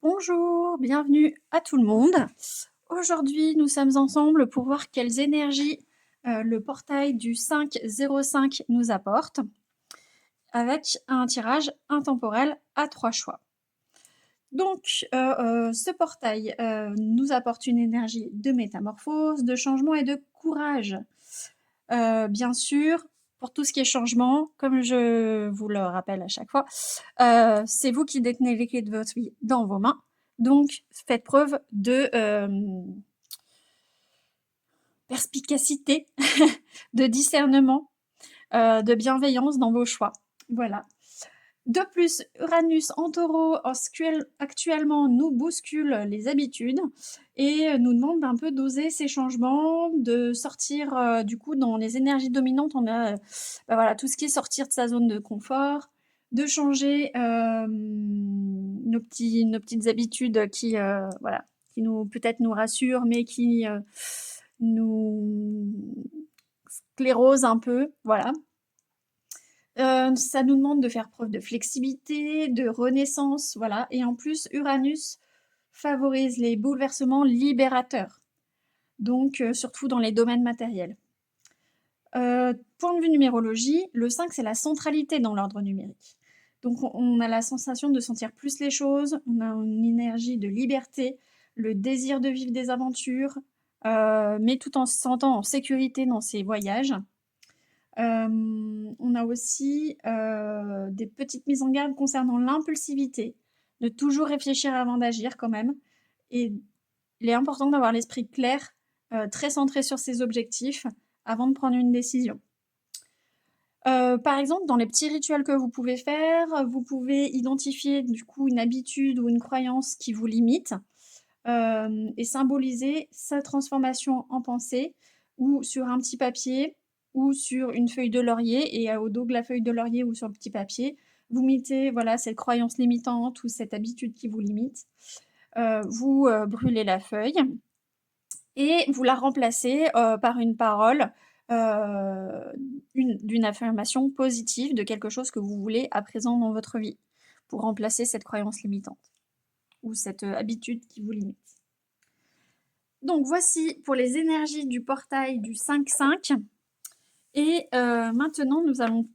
Bonjour, bienvenue à tout le monde. Aujourd'hui, nous sommes ensemble pour voir quelles énergies le portail du 505 nous apporte, avec un tirage intemporel à 3 choix. Donc, ce portail nous apporte une énergie de métamorphose, de changement et de courage. Bien sûr, pour tout ce qui est changement, comme je vous le rappelle à chaque fois, c'est vous qui détenez les clés de votre vie dans vos mains. Donc, faites preuve de perspicacité, de discernement, de bienveillance dans vos choix. Voilà. De plus, Uranus en taureau actuellement nous bouscule les habitudes et nous demande d'un peu d'oser ces changements, de sortir du coup dans les énergies dominantes. On a voilà, tout ce qui est sortir de sa zone de confort, de changer nos petites habitudes qui, voilà, qui nous peut-être nous rassurent, mais qui nous sclérosent un peu. Voilà. Ça nous demande de faire preuve de flexibilité, de renaissance, voilà. Et en plus, Uranus favorise les bouleversements libérateurs, donc surtout dans les domaines matériels. Point de vue numérologie, le 5, c'est la centralité dans l'ordre numérique. Donc on a la sensation de sentir plus les choses, on a une énergie de liberté, le désir de vivre des aventures, mais tout en se sentant en sécurité dans ses voyages. On a aussi des petites mises en garde concernant l'impulsivité, de toujours réfléchir avant d'agir quand même. Et il est important d'avoir l'esprit clair, très centré sur ses objectifs avant de prendre une décision. Par exemple, dans les petits rituels que vous pouvez faire, vous pouvez identifier du coup une habitude ou une croyance qui vous limite et symboliser sa transformation en pensée ou sur un petit papier ou sur une feuille de laurier et au dos de la feuille de laurier ou sur le petit papier, vous mettez voilà, cette croyance limitante ou cette habitude qui vous limite. Vous brûlez la feuille et vous la remplacez par une parole, d'une affirmation positive de quelque chose que vous voulez à présent dans votre vie pour remplacer cette croyance limitante ou cette habitude qui vous limite. Donc voici pour les énergies du portail du 5-5. Et maintenant, nous allons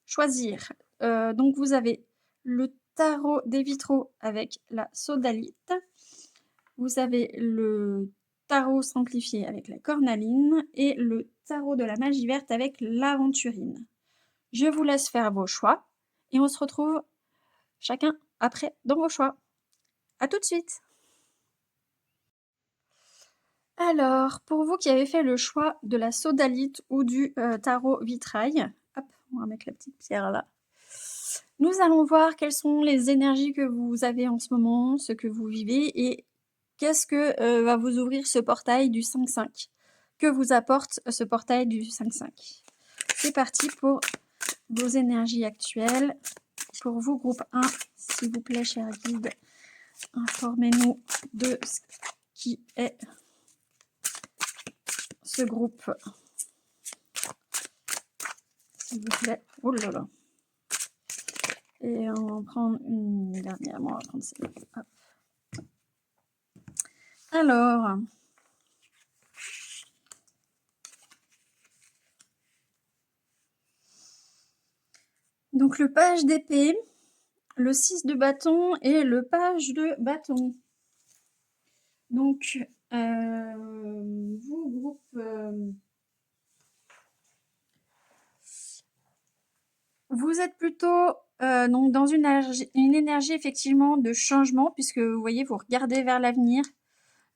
choisir. Donc vous avez le tarot des vitraux avec la sodalite. Vous avez le tarot simplifié avec la cornaline et le tarot de la magie verte avec l'aventurine. Je vous laisse faire vos choix et on se retrouve chacun après dans vos choix. À tout de suite! Alors, pour vous qui avez fait le choix de la sodalite ou du tarot vitrail, hop, on va mettre la petite pierre là. Nous allons voir quelles sont les énergies que vous avez en ce moment, ce que vous vivez et qu'est-ce que va vous ouvrir ce portail du 5-5. Que vous apporte ce portail du 5-5. C'est parti pour vos énergies actuelles. Pour vous, groupe 1, s'il vous plaît, cher guide, informez-nous de ce qui est ce groupe, s'il vous plaît. Oh là là. Et on va en prendre une dernière. Bon, on va prendre celle-là. Alors, donc le page d'épée, le 6 de bâton et le page de bâton. Donc, vous, groupe... vous êtes plutôt donc dans une énergie effectivement de changement, puisque vous voyez, vous regardez vers l'avenir,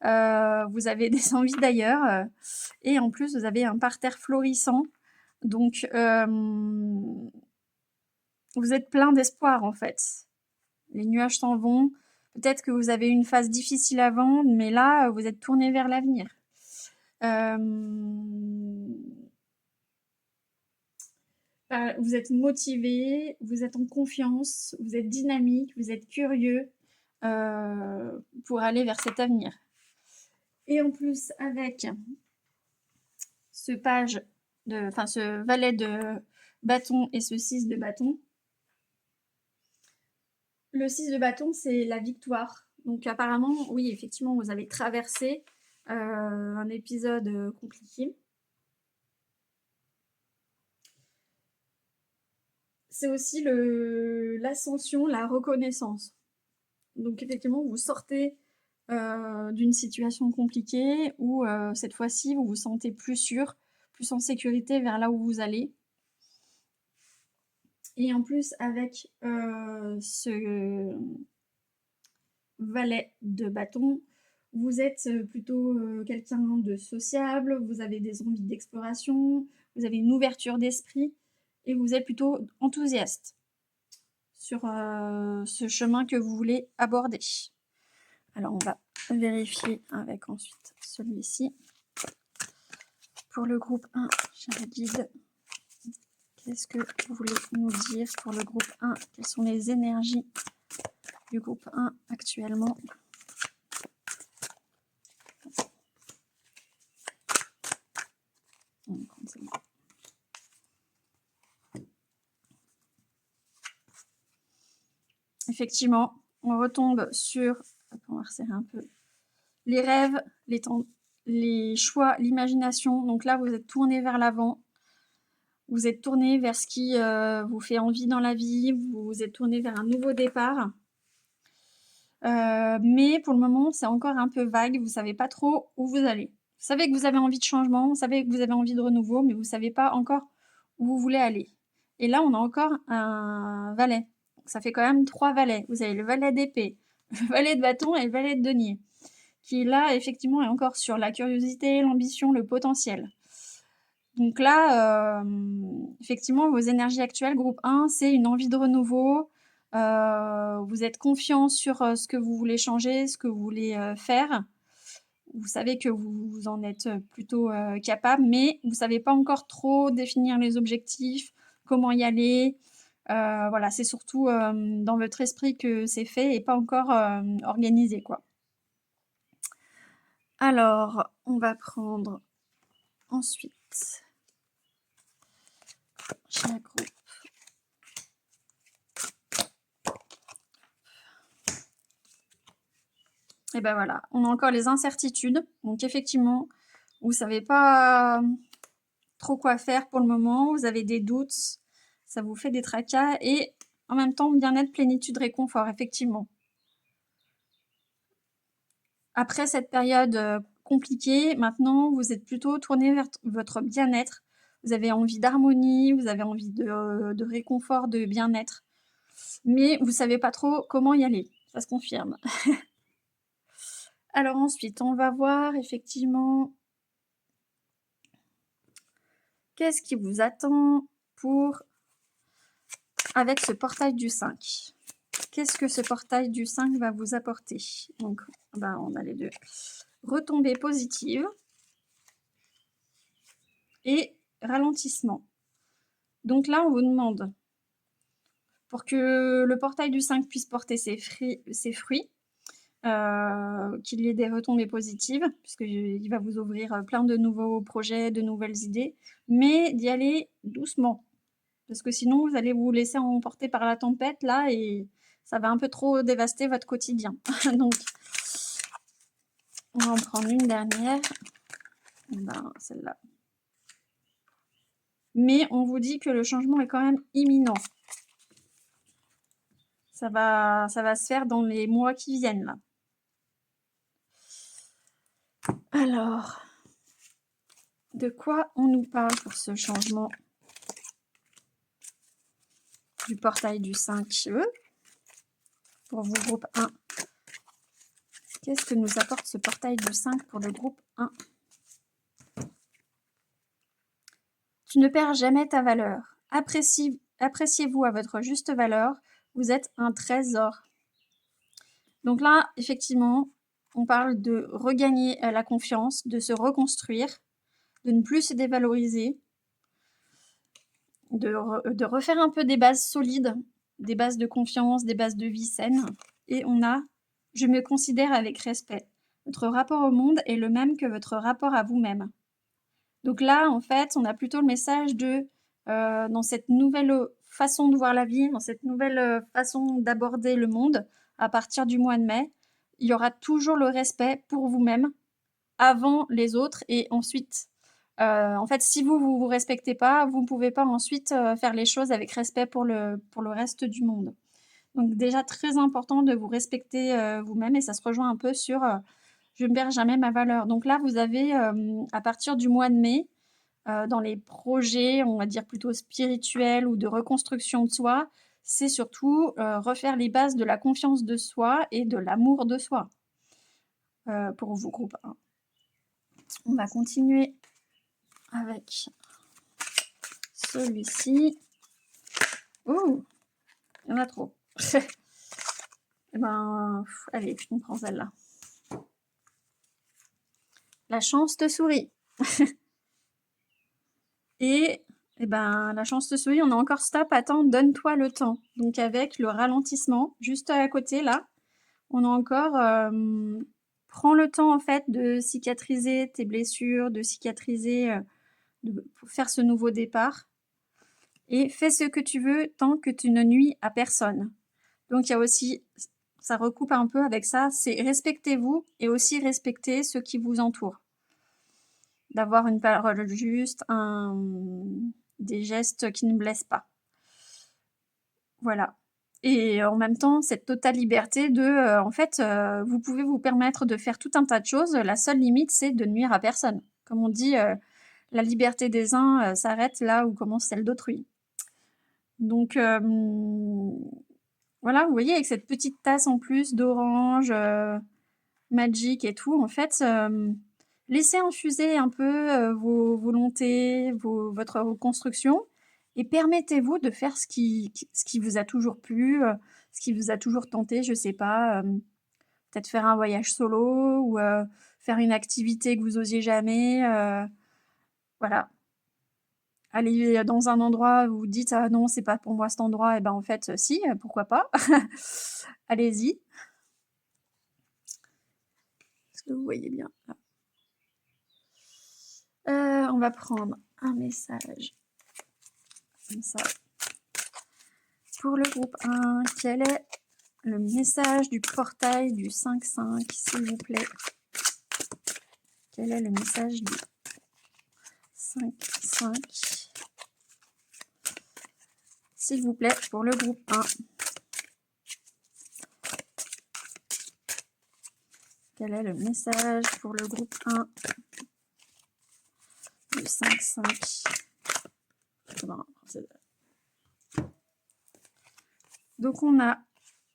vous avez des envies d'ailleurs, et en plus, vous avez un parterre florissant. Donc, vous êtes plein d'espoir en fait. Les nuages s'en vont. Peut-être que vous avez une phase difficile avant, mais là, vous êtes tourné vers l'avenir. Vous êtes motivé, vous êtes en confiance, vous êtes dynamique, vous êtes curieux pour aller vers cet avenir. Et en plus, avec ce ce valet de bâton et ce 6 de bâton, Le 6 de bâton, c'est la victoire. Donc apparemment, oui, effectivement, vous avez traversé un épisode compliqué. C'est aussi l'ascension, la reconnaissance. Donc effectivement, vous sortez d'une situation compliquée où cette fois-ci, vous vous sentez plus sûr, plus en sécurité vers là où vous allez. Et en plus, avec ce valet de bâton, vous êtes plutôt quelqu'un de sociable, vous avez des envies d'exploration, vous avez une ouverture d'esprit et vous êtes plutôt enthousiaste sur ce chemin que vous voulez aborder. Alors on va vérifier avec ensuite celui-ci. Pour le groupe 1, j'ai un guide. Qu'est-ce que vous voulez nous dire pour le groupe 1? Quelles sont les énergies du groupe 1 actuellement? Effectivement, on retombe sur, on va resserrer un peu, les rêves, les choix, l'imagination. Donc là, vous êtes tourné vers l'avant. Vous êtes tourné vers ce qui vous fait envie dans la vie. Vous êtes tourné vers un nouveau départ. Mais pour le moment, c'est encore un peu vague. Vous ne savez pas trop où vous allez. Vous savez que vous avez envie de changement, vous savez que vous avez envie de renouveau, mais vous ne savez pas encore où vous voulez aller. Et là, on a encore un valet. Donc, ça fait quand même 3 valets. Vous avez le valet d'épée, le valet de bâton et le valet de denier, qui là, effectivement, est encore sur la curiosité, l'ambition, le potentiel. Donc là, effectivement, vos énergies actuelles, groupe 1, c'est une envie de renouveau. Vous êtes confiant sur ce que vous voulez changer, ce que vous voulez faire. Vous savez que vous en êtes plutôt capable, mais vous ne savez pas encore trop définir les objectifs, comment y aller. Voilà, c'est surtout dans votre esprit que c'est fait et pas encore organisé, quoi. Alors, on va prendre ensuite chaque groupe. Et ben voilà, on a encore les incertitudes. Donc effectivement, vous savez pas trop quoi faire pour le moment, vous avez des doutes, ça vous fait des tracas et en même temps bien-être, plénitude, réconfort, effectivement. Après cette période compliquée, maintenant vous êtes plutôt tourné vers votre bien-être. Vous avez envie d'harmonie, vous avez envie de réconfort, de bien-être. Mais vous ne savez pas trop comment y aller, ça se confirme. Alors ensuite, on va voir effectivement qu'est-ce qui vous attend avec ce portail du 5. Qu'est-ce que ce portail du 5 va vous apporter? Donc, on a les deux. Retombées positives et ralentissement. Donc là, on vous demande, pour que le portail du 5 puisse porter ses fruits, qu'il y ait des retombées positives, puisqu'il va vous ouvrir plein de nouveaux projets, de nouvelles idées, mais d'y aller doucement. Parce que sinon, vous allez vous laisser emporter par la tempête, là, et ça va un peu trop dévaster votre quotidien. Donc, on va en prendre une dernière. Celle-là. Mais on vous dit que le changement est quand même imminent. Ça va se faire dans les mois qui viennent, là. Alors, de quoi on nous parle pour ce changement du portail du 5E pour vous, groupe 1? Qu'est-ce que nous apporte ce portail du 5 pour le groupe 1? Tu ne perds jamais ta valeur. Appréciez-vous à votre juste valeur. Vous êtes un trésor. Donc là, effectivement, on parle de regagner la confiance, de se reconstruire, de ne plus se dévaloriser, de refaire un peu des bases solides, des bases de confiance, des bases de vie saine. Et on a « Je me considère avec respect ». Votre rapport au monde est le même que votre rapport à vous-même. Donc là, en fait, on a plutôt le message de, dans cette nouvelle façon de voir la vie, dans cette nouvelle façon d'aborder le monde, à partir du mois de mai, il y aura toujours le respect pour vous-même, avant les autres et ensuite. En fait, si vous respectez pas, vous ne pouvez pas ensuite faire les choses avec respect pour le reste du monde. Donc déjà très important de vous respecter vous-même et ça se rejoint un peu sur je ne perds jamais ma valeur. Donc là, vous avez à partir du mois de mai, dans les projets, on va dire plutôt spirituels ou de reconstruction de soi, c'est surtout refaire les bases de la confiance de soi et de l'amour de soi pour vos groupes 1. On va continuer avec celui-ci. Ouh, il y en a trop. Eh ben, allez, on prend celle-là. La chance te sourit. Et ben, la chance te sourit, on a encore stop, attends, donne-toi le temps. Donc avec le ralentissement, juste à côté là, on a encore prends le temps en fait de cicatriser tes blessures, de cicatriser, pour faire ce nouveau départ. Et fais ce que tu veux tant que tu ne nuis à personne. Donc il y a aussi, ça recoupe un peu avec ça, c'est respectez-vous et aussi respectez ceux qui vous entourent. D'avoir une parole juste, des gestes qui ne blessent pas. Voilà. Et en même temps, cette totale liberté de, en fait, vous pouvez vous permettre de faire tout un tas de choses. La seule limite, c'est de nuire à personne. Comme on dit, la liberté des uns s'arrête là où commence celle d'autrui. Donc, voilà, vous voyez, avec cette petite tasse en plus d'orange, magique et tout, en fait, laissez infuser un peu vos volontés, votre reconstruction et permettez-vous de faire ce qui vous a toujours plu, ce qui vous a toujours tenté, je sais pas, peut-être faire un voyage solo ou faire une activité que vous osiez jamais, voilà. Aller dans un endroit où vous dites: «Ah non, c'est pas pour moi cet endroit» et ben, en fait, si, pourquoi pas? Allez-y. Est-ce que vous voyez bien? Là. On va prendre un message comme ça. Pour le groupe 1, quel est le message du portail du 5-5, s'il vous plaît? Quel est le message du 5-5? S'il vous plaît, pour le groupe 1. Quel est le message pour le groupe 1 du 5-5? Donc on a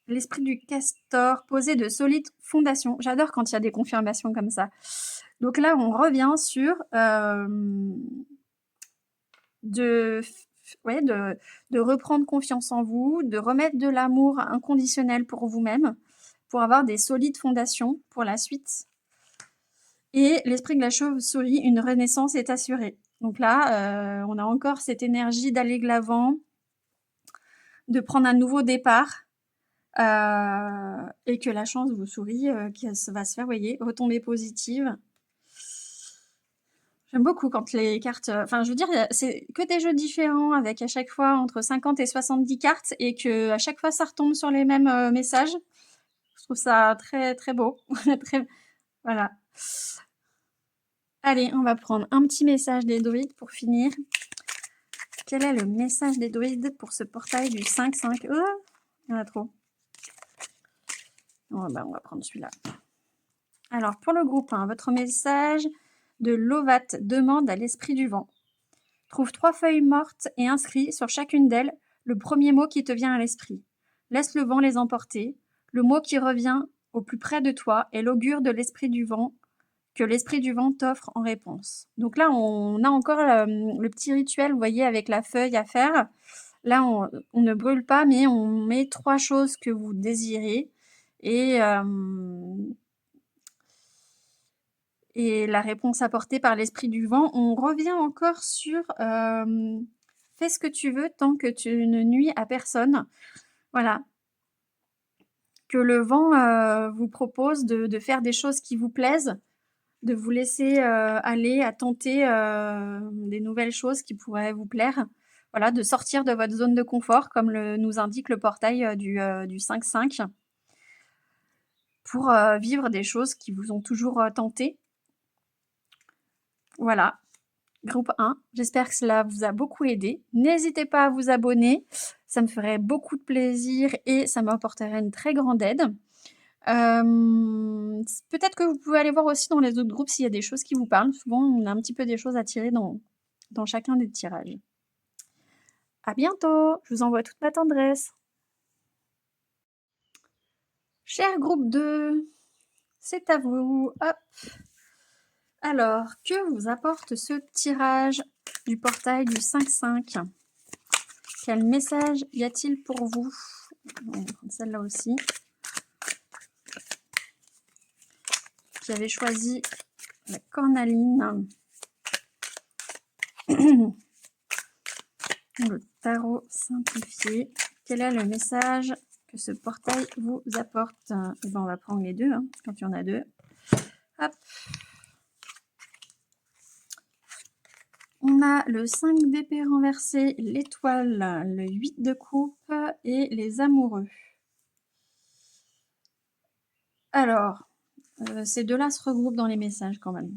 l'esprit du castor posé de solides fondations. J'adore quand il y a des confirmations comme ça. Donc là, on revient sur de reprendre confiance en vous, de remettre de l'amour inconditionnel pour vous-même, pour avoir des solides fondations pour la suite. Et l'esprit de la chauve-souris, une renaissance est assurée. Donc là, on a encore cette énergie d'aller de l'avant, de prendre un nouveau départ, et que la chance vous sourit, qui va se faire, voyez, retomber positive. J'aime beaucoup quand les cartes, enfin, je veux dire, c'est que des jeux différents avec à chaque fois entre 50 et 70 cartes et que à chaque fois ça retombe sur les mêmes messages. Je trouve ça très très beau. Très... Voilà. Allez, on va prendre un petit message des druides pour finir. Quel est le message des druides pour ce portail du 5-5? Oh, il y en a trop. Oh, bah, on va prendre celui-là. Alors, pour le groupe 1, votre message de Lovat demande à l'esprit du vent. Trouve 3 feuilles mortes et inscris sur chacune d'elles le premier mot qui te vient à l'esprit. Laisse le vent les emporter. Le mot qui revient au plus près de toi est l'augure de l'esprit du vent que l'esprit du vent t'offre en réponse. Donc là, on a encore le petit rituel, vous voyez, avec la feuille à faire. Là, on ne brûle pas, mais on met 3 choses que vous désirez. Et la réponse apportée par l'esprit du vent, on revient encore sur fais ce que tu veux tant que tu ne nuis à personne. Voilà. Que le vent vous propose de faire des choses qui vous plaisent, de vous laisser aller à tenter des nouvelles choses qui pourraient vous plaire. voilà, de sortir de votre zone de confort, comme nous indique le portail du 5-5, pour vivre des choses qui vous ont toujours tenté. Voilà, groupe 1. J'espère que cela vous a beaucoup aidé. N'hésitez pas à vous abonner, ça me ferait beaucoup de plaisir et ça m'apporterait une très grande aide. Peut-être que vous pouvez aller voir aussi dans les autres groupes s'il y a des choses qui vous parlent. Souvent, on a un petit peu des choses à tirer dans chacun des tirages. À bientôt, je vous envoie toute ma tendresse. Cher groupe 2, c'est à vous. Hop. Alors, que vous apporte ce tirage du portail du 5-5? Quel message y a-t-il pour vous? On va prendre celle-là aussi. Qui avait choisi la cornaline. Le tarot simplifié. Quel est le message que ce portail vous apporte? Et ben, on va prendre les deux, hein, quand il y en a deux. Hop. On a le 5 d'épée renversé, l'étoile, le 8 de coupe et les amoureux. Alors, ces deux-là se regroupent dans les messages quand même.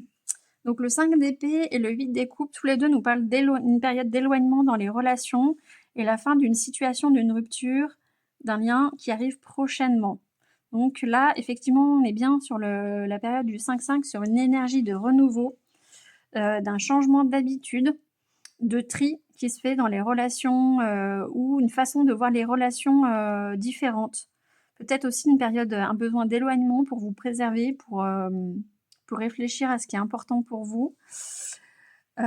Donc le 5 d'épée et le 8 des coupes, tous les deux nous parlent d'une période d'éloignement dans les relations et la fin d'une situation, d'une rupture, d'un lien qui arrive prochainement. Donc là, effectivement, on est bien sur la période du 5-5, sur une énergie de renouveau, d'un changement d'habitude, de tri qui se fait dans les relations ou une façon de voir les relations différentes. Peut-être aussi une période, un besoin d'éloignement pour vous préserver, pour réfléchir à ce qui est important pour vous. Et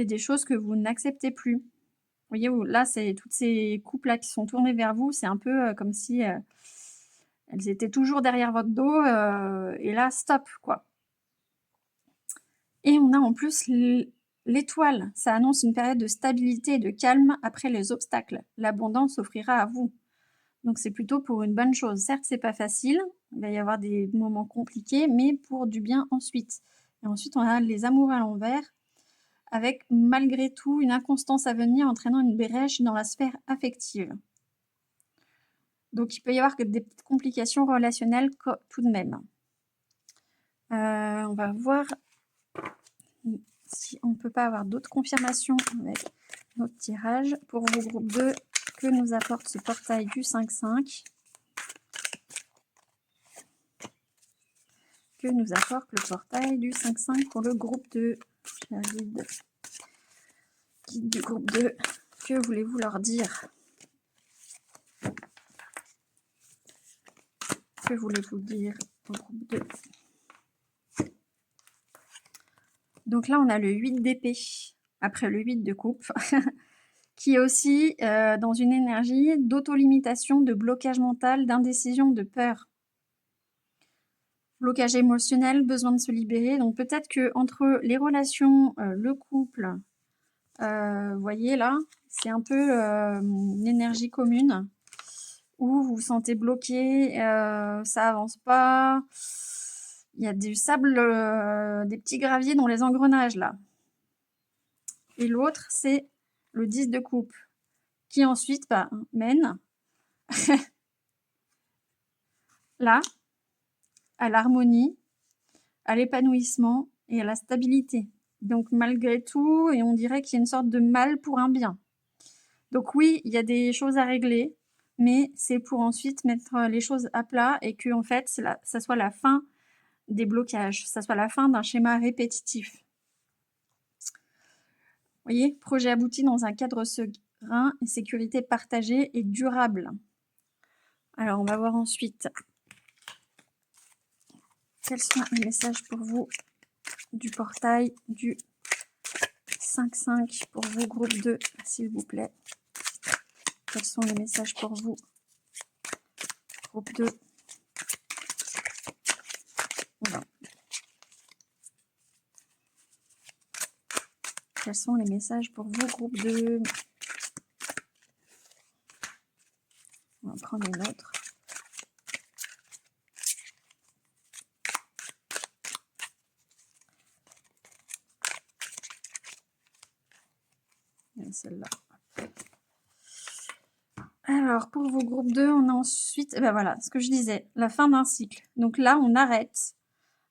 des choses que vous n'acceptez plus. Vous voyez, là, c'est toutes ces coupes-là qui sont tournées vers vous, c'est un peu comme si elles étaient toujours derrière votre dos, et là, stop, quoi. Et on a en plus l'étoile, ça annonce une période de stabilité et de calme après les obstacles. L'abondance s'offrira à vous. Donc c'est plutôt pour une bonne chose. Certes, c'est pas facile, il va y avoir des moments compliqués, mais pour du bien ensuite. Et ensuite, on a les amours à l'envers, avec malgré tout une inconstance à venir entraînant une brèche dans la sphère affective. Donc il peut y avoir des petites complications relationnelles tout de même. On va voir si on ne peut pas avoir d'autres confirmations avec notre tirage. Pour vos groupes 2, que nous apporte ce portail du 5-5? Que nous apporte le portail du 5-5 pour le groupe 2? Guide du groupe 2, que voulez-vous leur dire? Que voulez-vous dire au groupe 2? Donc là, on a le 8 d'épée, après le 8 de coupe, qui est aussi dans une énergie d'auto-limitation, de blocage mental, d'indécision, de peur. Blocage émotionnel, besoin de se libérer. Donc peut-être que entre les relations, le couple, vous voyez là, c'est un peu une énergie commune où vous vous sentez bloqué, ça avance pas. Il y a du sable, des petits graviers dans les engrenages là. Et l'autre, c'est le 10 de coupe, qui ensuite mène là à l'harmonie, à l'épanouissement et à la stabilité. Donc malgré tout, et on dirait qu'il y a une sorte de mal pour un bien. Donc oui, il y a des choses à régler, mais c'est pour ensuite mettre les choses à plat et que en fait, ça soit la fin des blocages, ça soit la fin d'un schéma répétitif. Vous voyez, projet abouti dans un cadre serein, et sécurité partagée et durable. Alors, on va voir ensuite quels sont les messages pour vous du portail du 5-5 pour vous, groupe 2, s'il vous plaît. Quels sont les messages pour vous, groupe 2? Voilà. Quels sont les messages pour vous, groupe 2? On va prendre une autre. Et celle-là. Alors, pour vos groupes 2, on a ensuite, ben voilà, ce que je disais, la fin d'un cycle. Donc là, on arrête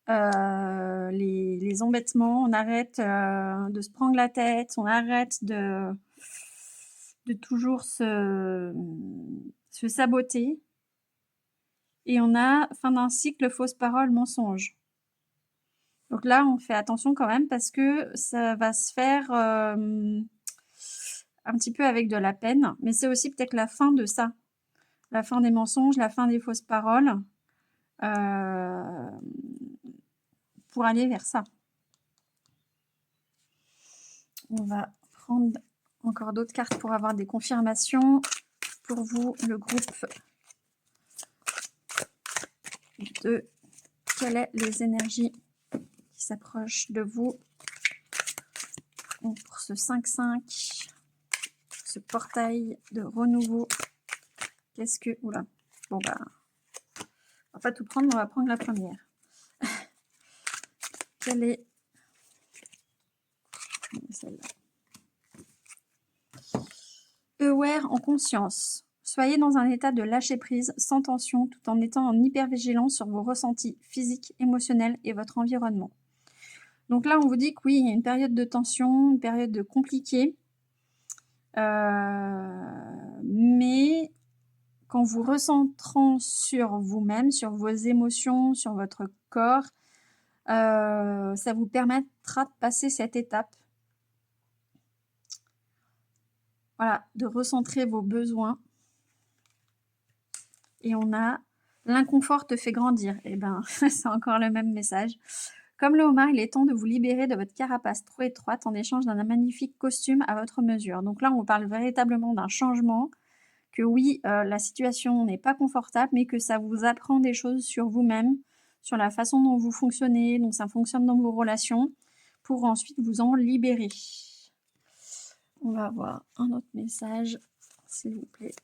les embêtements, on arrête de se prendre la tête, on arrête de toujours se saboter. Et on a fin d'un cycle, fausse parole, mensonge. Donc là, on fait attention quand même parce que ça va se faire un petit peu avec de la peine, mais c'est aussi peut-être la fin de ça. La fin des mensonges, la fin des fausses paroles, pour aller vers ça. On va prendre encore d'autres cartes pour avoir des confirmations. Pour vous, le groupe de quelles sont les énergies qui s'approchent de vous. Donc pour ce 5-5, ce portail de renouveau, qu'est-ce que... Oula, bon bah, on va pas tout prendre, mais on va prendre la première. Quelle est celle-là? Aware en conscience. Soyez dans un état de lâcher prise, sans tension, tout en étant en hypervigilance sur vos ressentis physiques, émotionnels et votre environnement. Donc là, on vous dit que oui, il y a une période de tension, une période de compliquée. Mais qu'en vous recentrant sur vous-même, sur vos émotions, sur votre corps, ça vous permettra de passer cette étape. Voilà, de recentrer vos besoins. Et on a l'inconfort te fait grandir. Et ben, c'est encore le même message. Comme le homard, il est temps de vous libérer de votre carapace trop étroite en échange d'un magnifique costume à votre mesure. Donc là, on parle véritablement d'un changement. Que oui, la situation n'est pas confortable, mais que ça vous apprend des choses sur vous-même, sur la façon dont vous fonctionnez, dont ça fonctionne dans vos relations, pour ensuite vous en libérer. On va avoir un autre message, s'il vous plaît,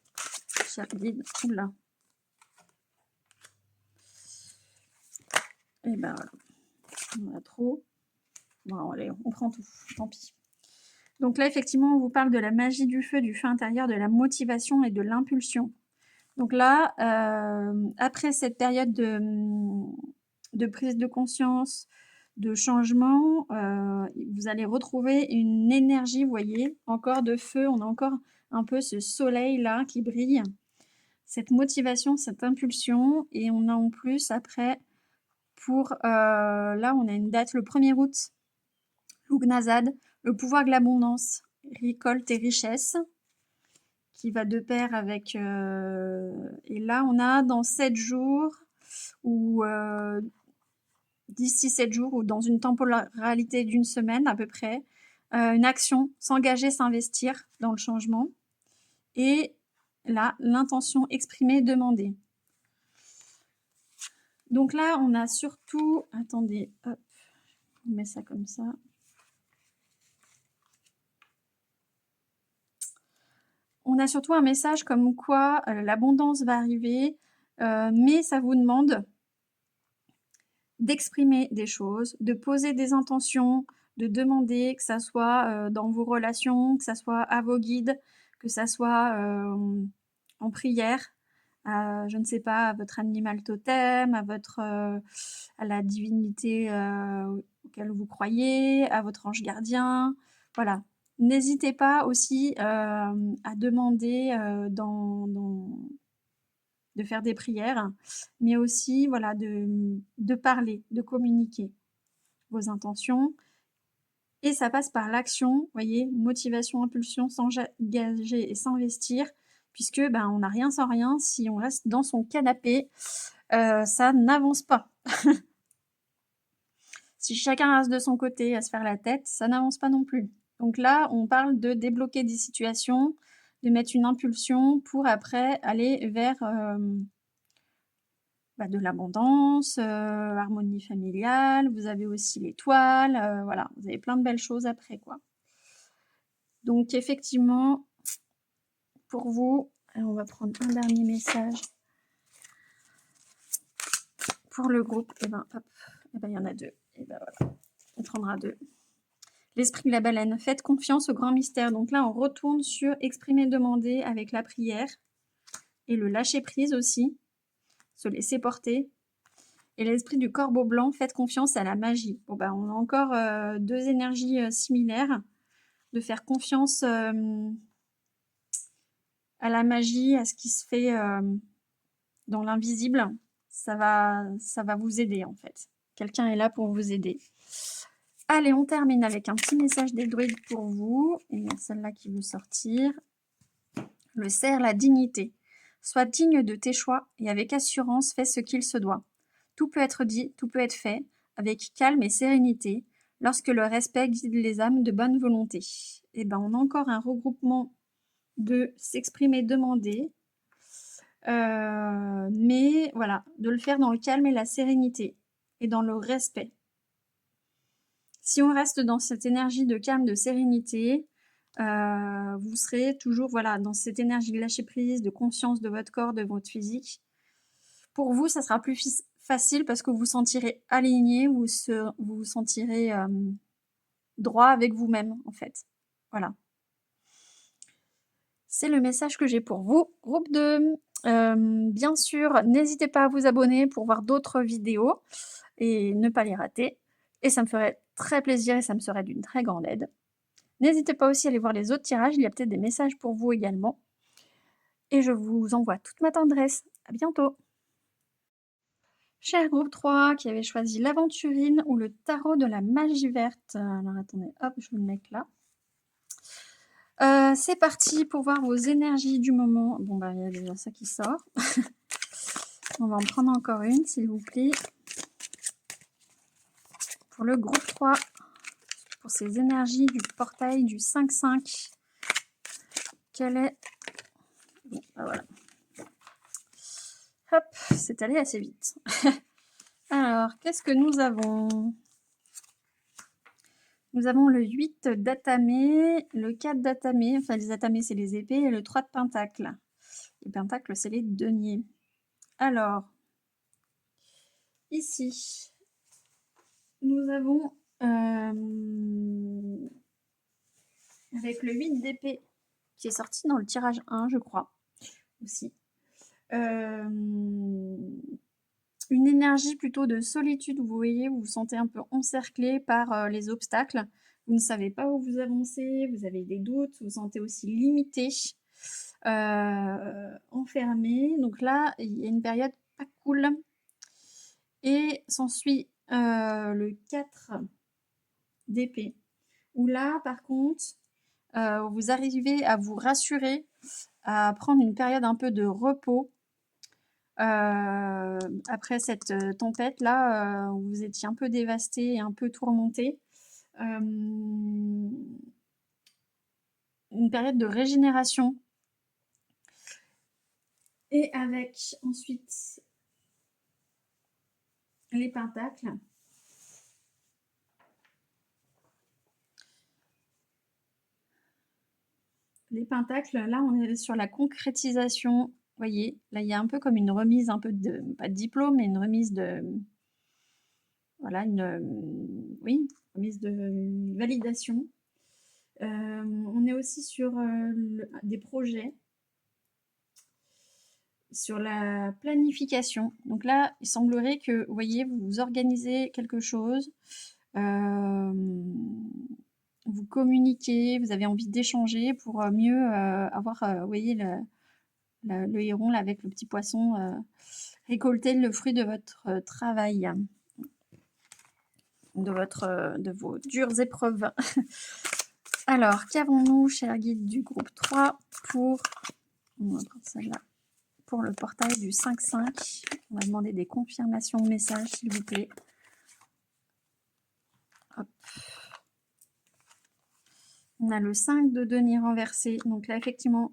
cher guide. Oula. Et ben voilà, on a trop. Bon, allez, on prend tout, tant pis. Donc là, effectivement, on vous parle de la magie du feu intérieur, de la motivation et de l'impulsion. Donc là, après cette période de prise de conscience, de changement, vous allez retrouver une énergie, vous voyez, encore de feu. On a encore un peu ce soleil-là qui brille, cette motivation, cette impulsion. Et on a en plus, après, pour... là, on a une date, le 1er août, Lugnasad, le pouvoir de l'abondance, récolte et richesse, qui va de pair avec... et là, on a dans 7 jours, ou d'ici 7 jours, ou dans une temporalité d'une semaine à peu près, une action, s'engager, s'investir dans le changement. Et là, l'intention exprimée, demandée. Donc là, on a surtout... Attendez, hop, on met ça comme ça. On a surtout un message comme quoi l'abondance va arriver, mais ça vous demande d'exprimer des choses, de poser des intentions, de demander, que ça soit dans vos relations, que ça soit à vos guides, que ça soit en prière, je ne sais pas, à votre animal totem, à la divinité auquel vous croyez, à votre ange gardien, voilà. N'hésitez pas aussi à demander de faire des prières, mais aussi voilà, de parler, de communiquer vos intentions. Et ça passe par l'action, vous voyez, motivation, impulsion, s'engager et s'investir, puisque ben, on n'a rien sans rien. Si on reste dans son canapé, ça n'avance pas. Si chacun reste de son côté à se faire la tête, ça n'avance pas non plus. Donc là, on parle de débloquer des situations, de mettre une impulsion pour après aller vers de l'abondance, harmonie familiale. Vous avez aussi l'étoile, voilà, vous avez plein de belles choses après, quoi. Donc effectivement, pour vous, alors on va prendre un dernier message pour le groupe. Et ben hop, et ben il y en a deux. Et ben voilà, on prendra deux. L'esprit de la baleine, faites confiance au grand mystère. Donc là, on retourne sur exprimer, demander avec la prière et le lâcher prise aussi, se laisser porter. Et l'esprit du corbeau blanc, faites confiance à la magie. Bon, bah, on a encore deux énergies similaires, de faire confiance à la magie, à ce qui se fait dans l'invisible. Ça va vous aider en fait. Quelqu'un est là pour vous aider. Allez, on termine avec un petit message des druides pour vous. Et il y a celle-là qui veut sortir. Le cerf, la dignité. Sois digne de tes choix et avec assurance fais ce qu'il se doit. Tout peut être dit, tout peut être fait, avec calme et sérénité, lorsque le respect guide les âmes de bonne volonté. Et ben, on a encore un regroupement de s'exprimer, demander, mais voilà, de le faire dans le calme et la sérénité, et dans le respect. Si on reste dans cette énergie de calme, de sérénité, vous serez toujours voilà, dans cette énergie de lâcher prise, de conscience de votre corps, de votre physique. Pour vous, ça sera plus facile parce que vous vous sentirez aligné, vous vous sentirez droit avec vous-même, en fait. Voilà. C'est le message que j'ai pour vous. Groupe 2, bien sûr, n'hésitez pas à vous abonner pour voir d'autres vidéos et ne pas les rater. Et ça me ferait très plaisir et ça me serait d'une très grande aide. N'hésitez pas aussi à aller voir les autres tirages, il y a peut-être des messages pour vous également. Et je vous envoie toute ma tendresse. À bientôt! Cher groupe 3 qui avait choisi l'aventurine ou le tarot de la magie verte. Alors attendez, hop, je vous le mets là. C'est parti pour voir vos énergies du moment. Bon bah il y a déjà ça qui sort. On va en prendre encore une s'il vous plaît. Pour le groupe 3, pour ces énergies du portail du 5-5. Quelle est... Bon, bah voilà. Hop, c'est allé assez vite. Alors, qu'est-ce que nous avons? Nous avons le 8 d'atamé, le 4 d'atamé, enfin les atamés c'est les épées, et le 3 de pentacle. Les pentacles c'est les deniers. Alors, ici, nous avons avec le 8 d'épée qui est sorti dans le tirage 1, je crois, aussi. Une énergie plutôt de solitude, vous voyez, vous vous sentez un peu encerclé par les obstacles. Vous ne savez pas où vous avancez, vous avez des doutes, vous vous sentez aussi limité, enfermé. Donc là, il y a une période pas cool. Et s'ensuit le 4 d'épée, où là, par contre, vous arrivez à vous rassurer, à prendre une période un peu de repos. Après cette tempête là, où vous étiez un peu dévasté et un peu tourmenté. Une période de régénération. Et avec ensuite les pentacles. Les pentacles, là on est sur la concrétisation. Vous voyez, là il y a un peu comme une remise, un peu de, pas de diplôme, mais une remise de, voilà, oui, remise de validation. On est aussi sur des projets, sur la planification. Donc là, il semblerait que, vous voyez, vous organisez quelque chose, vous communiquez, vous avez envie d'échanger pour mieux avoir, vous voyez, le héron là, avec le petit poisson, récolter le fruit de votre travail, de vos dures épreuves. Alors, qu'avons-nous, cher guide du groupe 3, pour... On va prendre celle-là. Pour le portail du 5-5. On va demander des confirmations de messages, s'il vous plaît. Hop. On a le 5 de denier renversé. Donc là, effectivement,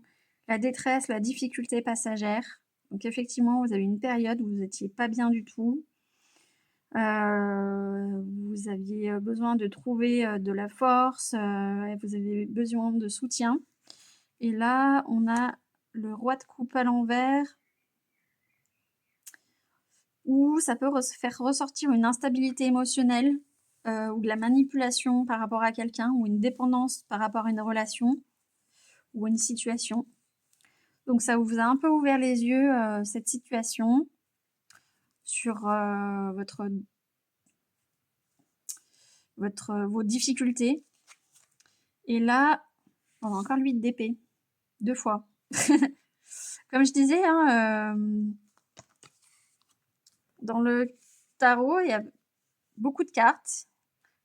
la détresse, la difficulté passagère. Donc effectivement, vous avez une période où vous n'étiez pas bien du tout. Vous aviez besoin de trouver de la force, vous avez besoin de soutien. Et là, on a le roi de coupe à l'envers, où ça peut faire ressortir une instabilité émotionnelle. ou de la manipulation par rapport à quelqu'un, ou une dépendance par rapport à une relation ou une situation. Donc ça vous a un peu ouvert les yeux, cette situation, sur vos difficultés. Et là, on a encore le 8 d'épée, 2 fois. Comme je disais, hein, dans le tarot, il y a beaucoup de cartes,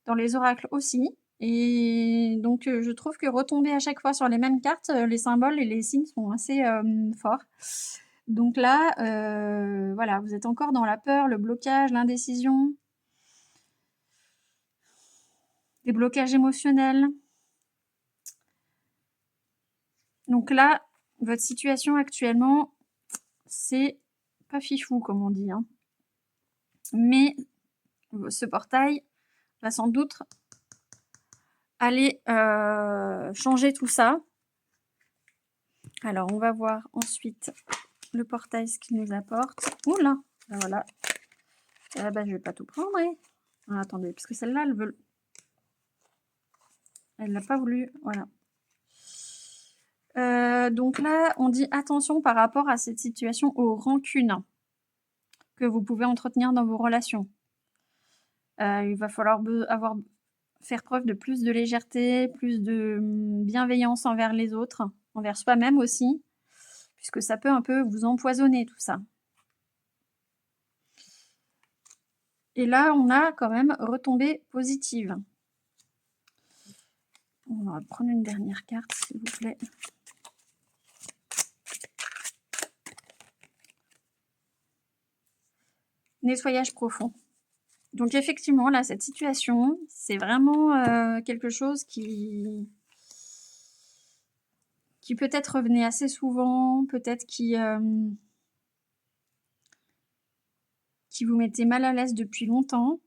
dans les oracles aussi. Et donc, je trouve que retomber à chaque fois sur les mêmes cartes, les symboles et les signes sont assez forts. Donc là, voilà, vous êtes encore dans la peur, le blocage, l'indécision, des blocages émotionnels. Donc là, votre situation actuellement, c'est pas fifou, comme on dit, hein. Mais ce portail va sans doute aller changer tout ça. Alors, on va voir ensuite le portail, ce qu'il nous apporte. Oula, voilà. Ah bah, je vais pas tout prendre. Hein. Ah, attendez, parce que celle-là, elle l'a pas voulu. Voilà. Donc là, on dit attention par rapport à cette situation aux rancunes que vous pouvez entretenir dans vos relations. Il va falloir faire preuve de plus de légèreté, plus de bienveillance envers les autres, envers soi-même aussi, puisque ça peut un peu vous empoisonner tout ça. Et là, on a quand même retombée positive. On va prendre une dernière carte, s'il vous plaît. Nettoyage profond. Donc effectivement, là, cette situation, c'est vraiment quelque chose qui peut-être revenait assez souvent, peut-être qui vous mettait mal à l'aise depuis longtemps.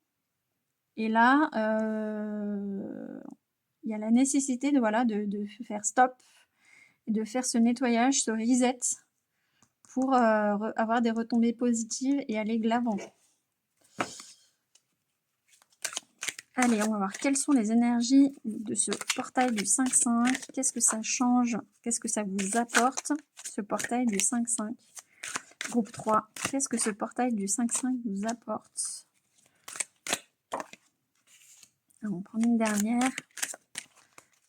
Et là, il y a la nécessité de faire stop, de faire ce nettoyage, ce reset, pour avoir des retombées positives et aller de l'avant. Allez, on va voir quelles sont les énergies de ce portail du 5-5. Qu'est-ce que ça change? Qu'est-ce que ça vous apporte, ce portail du 5-5? Groupe 3, qu'est-ce que ce portail du 5-5 vous apporte? Alors, on prend une dernière.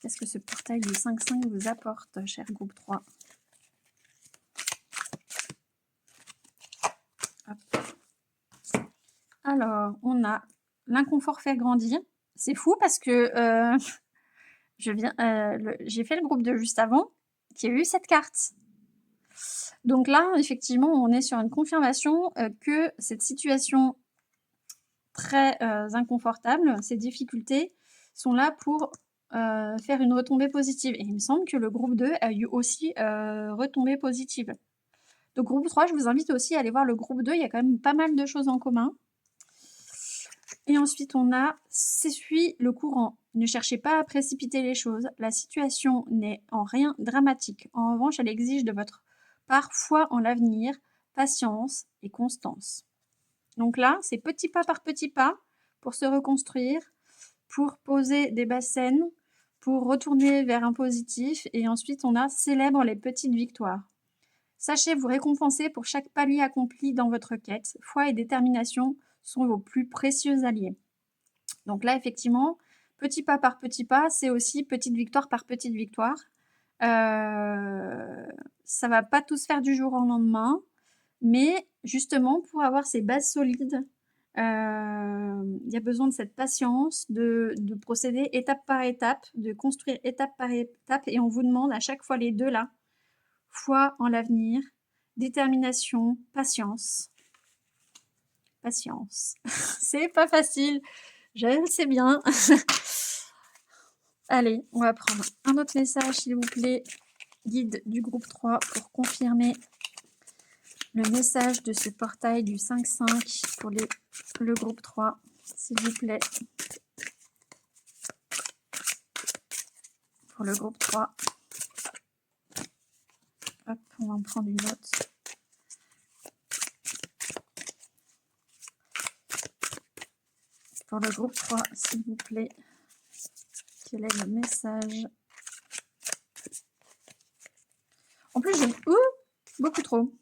Qu'est-ce que ce portail du 5-5 vous apporte, cher groupe 3? Hop. Alors, on a l'inconfort fait grandir. C'est fou parce que j'ai fait le groupe 2 juste avant, qui a eu cette carte. Donc là, effectivement, on est sur une confirmation que cette situation très inconfortable, ces difficultés, sont là pour faire une retombée positive. Et il me semble que le groupe 2 a eu aussi retombée positive. Donc groupe 3, je vous invite aussi à aller voir le groupe 2, il y a quand même pas mal de choses en commun. Et ensuite, on a « S'essuie le courant ». Ne cherchez pas à précipiter les choses. La situation n'est en rien dramatique. En revanche, elle exige de votre part foi en l'avenir, patience et constance. Donc là, c'est petit pas par petit pas pour se reconstruire, pour poser des bases saines, pour retourner vers un positif. Et ensuite, on a « Célèbre les petites victoires ». Sachez vous récompenser pour chaque palier accompli dans votre quête. Foi et détermination sont vos plus précieux alliés. Donc là, effectivement, petit pas par petit pas, c'est aussi petite victoire par petite victoire. Ça va pas tout se faire du jour au lendemain, mais justement, pour avoir ces bases solides, il y a besoin de cette patience, de procéder étape par étape, de construire étape par étape, et on vous demande à chaque fois les deux là. Foi en l'avenir, détermination, patience. Patience. C'est pas facile, je le sais bien. Allez, on va prendre un autre message, s'il vous plaît. Guide du groupe 3 pour confirmer le message de ce portail du 5-5 pour le groupe 3, s'il vous plaît. Pour le groupe 3. Hop, on va en prendre une autre. Pour le groupe 3, s'il vous plaît, quel est le message? En plus, beaucoup trop.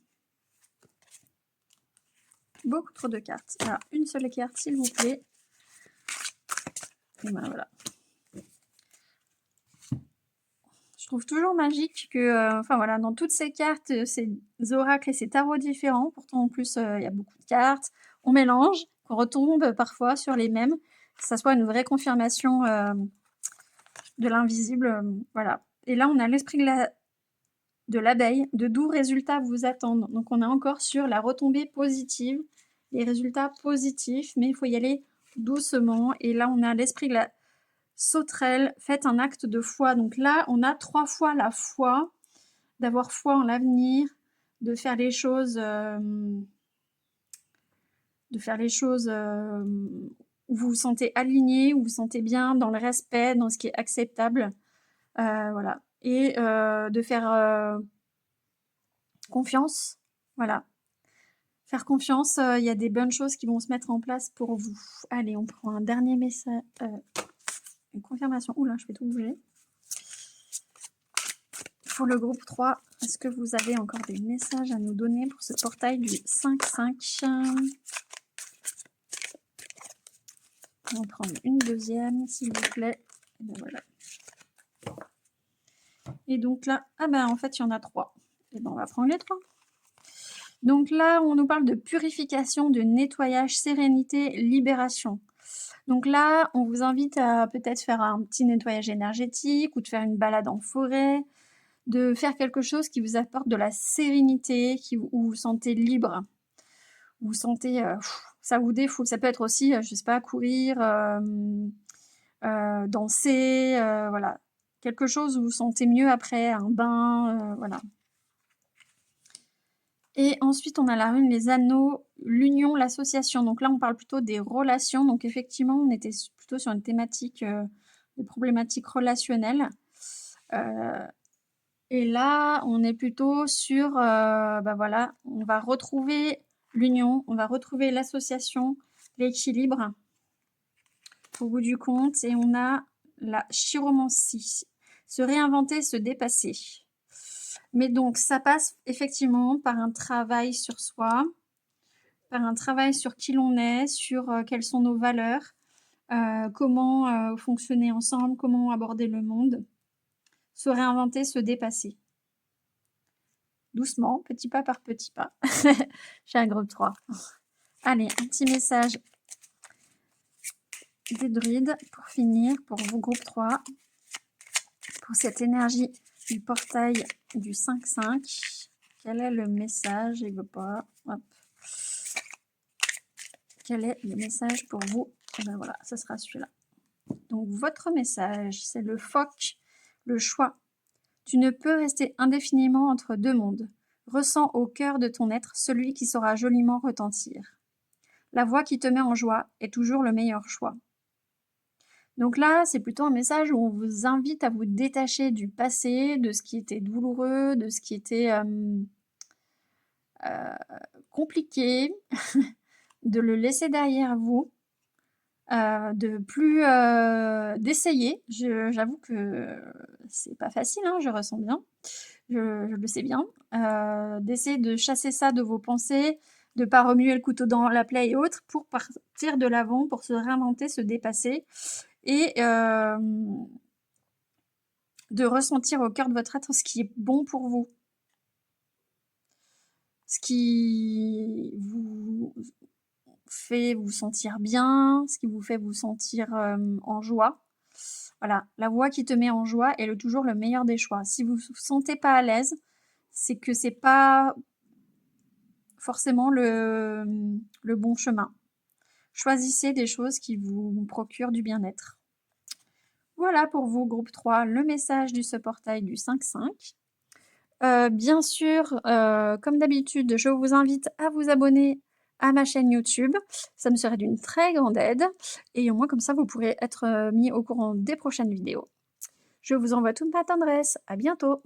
Beaucoup trop de cartes. Alors, une seule carte, s'il vous plaît. Et ben voilà. Je trouve toujours magique que, enfin voilà, dans toutes ces cartes, ces oracles et ces tarots différents, pourtant en plus, il y a beaucoup de cartes, on mélange, on retombe parfois sur les mêmes, que ça soit une vraie confirmation de l'invisible, voilà. Et là, on a l'esprit de l'abeille, de doux résultats vous attendent. Donc on est encore sur la retombée positive, les résultats positifs, mais il faut y aller doucement. Et là, on a l'esprit de la sauterelle, faites un acte de foi. Donc là, on a 3 fois la foi, d'avoir foi en l'avenir, de faire les choses, où vous vous sentez aligné, où vous vous sentez bien, dans le respect, dans ce qui est acceptable. Voilà. Et de faire confiance. Voilà. Faire confiance, il y a des bonnes choses qui vont se mettre en place pour vous. Allez, on prend un dernier message. Une confirmation. Oula, je fais tout bouger. Pour le groupe 3, est-ce que vous avez encore des messages à nous donner pour ce portail du 5-5? On va prendre une deuxième, s'il vous plaît. Et ben voilà. Et donc là, ah ben en fait, il y en a 3. Et ben on va prendre les 3. Donc là, on nous parle de purification, de nettoyage, sérénité, libération. Donc là, on vous invite à peut-être faire un petit nettoyage énergétique ou de faire une balade en forêt, de faire quelque chose qui vous apporte de la sérénité, où vous vous sentez libre, où vous sentez, ça vous défoule. Ça peut être aussi, je sais pas, courir, danser, voilà. Quelque chose où vous vous sentez mieux après, un bain, voilà. Et ensuite, on a la rune, les anneaux, l'union, l'association. Donc là, on parle plutôt des relations. Donc effectivement, on était plutôt sur une thématique de problématiques relationnelles. Et là, on est plutôt sur, bah voilà, on va retrouver l'union, on va retrouver l'association, l'équilibre au bout du compte. Et on a la chiromancie, se réinventer, se dépasser. Mais donc, ça passe effectivement par un travail sur soi, par un travail sur qui l'on est, sur quelles sont nos valeurs, comment fonctionner ensemble, comment aborder le monde, se réinventer, se dépasser. Doucement, petit pas par petit pas. J'ai un groupe 3. Allez, un petit message des druides pour finir, pour vous groupe 3, pour cette énergie du portail du 5-5. Quel est le message? Il veut pas. Hop. Quel est le message pour vous? Et ben voilà, ce sera celui-là. Donc votre message, c'est le phoque, le choix. Tu ne peux rester indéfiniment entre deux mondes. Ressens au cœur de ton être celui qui saura joliment retentir. La voix qui te met en joie est toujours le meilleur choix. Donc là, c'est plutôt un message où on vous invite à vous détacher du passé, de ce qui était douloureux, de ce qui était compliqué, de le laisser derrière vous, de plus d'essayer. J'avoue que c'est pas facile, hein, je ressens bien, je le sais bien, d'essayer de chasser ça de vos pensées, de pas remuer le couteau dans la plaie et autres, pour partir de l'avant, pour se réinventer, se dépasser et de ressentir au cœur de votre être ce qui est bon pour vous. Ce qui vous fait vous sentir bien, ce qui vous fait vous sentir en joie. Voilà, la voix qui te met en joie est toujours le meilleur des choix. Si vous vous sentez pas à l'aise, c'est que c'est pas forcément le bon chemin. Choisissez des choses qui vous procurent du bien-être. Voilà pour vous, groupe 3, le message du ce portail du 5-5. Bien sûr, comme d'habitude, je vous invite à vous abonner à ma chaîne YouTube. Ça me serait d'une très grande aide et au moins comme ça, vous pourrez être mis au courant des prochaines vidéos. Je vous envoie toute ma tendresse. À bientôt!